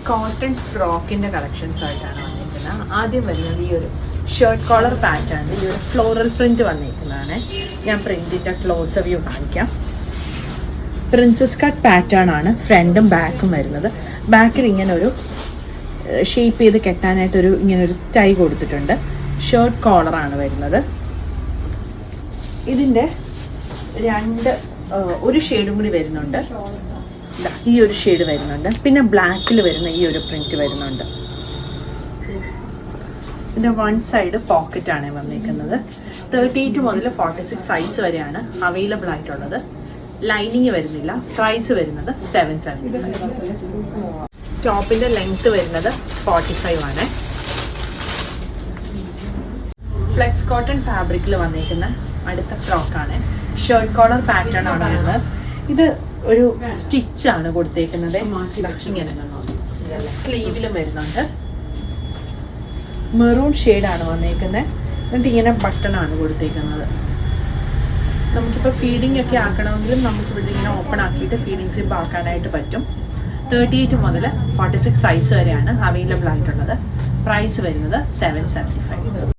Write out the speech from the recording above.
Cotton ഫ്രോക്കിൻ്റെ collections ആയിട്ടാണ് വന്നിരിക്കുന്നത്. ആദ്യം വരുന്നത് ഈ ഒരു ഷർട്ട് കോളർ പാറ്റേൺ, ഈ ഒരു ഫ്ലോറൽ പ്രിൻറ്റ് വന്നിരിക്കുന്നതാണ്. ഞാൻ പ്രിൻറ്റിൻ്റെ ക്ലോസ് വ്യൂ കാണിക്കാം. പ്രിൻസസ് കട്ട് പാറ്റേൺ ആണ് ഫ്രണ്ടും ബാക്കും വരുന്നത്. ബാക്കിൽ ഇങ്ങനെ ഒരു ഷേപ്പ് ചെയ്ത് കെട്ടാനായിട്ടൊരു ഇങ്ങനൊരു ടൈ കൊടുത്തിട്ടുണ്ട്. ഷർട്ട് കോളറാണ് വരുന്നത്. ഇതിൻ്റെ ഒരു ഷെയ്ഡും കൂടി വരുന്നുണ്ട്. ഈ ഒരു ഷെയ്ഡ് വരുന്നുണ്ട്. പിന്നെ ബ്ലാക്കിൽ വരുന്ന ഈ ഒരു പ്രിന്റ് വരുന്നുണ്ട്. ഇതിൻ്റെ വൺ സൈഡ് പോക്കറ്റാണ് വന്നിരിക്കുന്നത്. 38 മുതൽ 46 സൈസ് വരെയാണ് അവൈലബിൾ ആയിട്ടുള്ളത്. ലൈനിങ് വരുന്നില്ല. പ്രൈസ് വരുന്നത് 775. ടോപ്പിൻ്റെ ലെങ്ത് വരുന്നത് 45 ആണ്. ഫ്ലെക്സ് കോട്ടൺ ഫാബ്രിക്കിൽ വന്നിരിക്കുന്ന അടുത്ത ഫ്രോക്കാണ്. ഷർട്ട് കോളർ പാറ്റേൺ ആണ് വരുന്നത്. ഇത് ഒരു സ്റ്റിച്ചാണ് കൊടുത്തേക്കുന്നത്. ഇങ്ങനെ സ്ലീവിലും വരുന്നുണ്ട്. മെറൂൺ ഷെയ്ഡാണ് വന്നേക്കുന്നത്. എന്നിട്ട് ഇങ്ങനെ ബട്ടണാണ് കൊടുത്തേക്കുന്നത്. നമുക്കിപ്പോൾ ഫീഡിംഗ് ഒക്കെ ആക്കണമെങ്കിലും നമുക്കിവിടെ ഇങ്ങനെ ഓപ്പൺ ആക്കിയിട്ട് ഫീഡിംഗ് സിപ്പ് ആക്കാനായിട്ട് പറ്റും. 38 മുതൽ 46 സൈസ് വരെയാണ് അവൈലബിൾ ആയിട്ടുള്ളത്. പ്രൈസ് വരുന്നത് 775.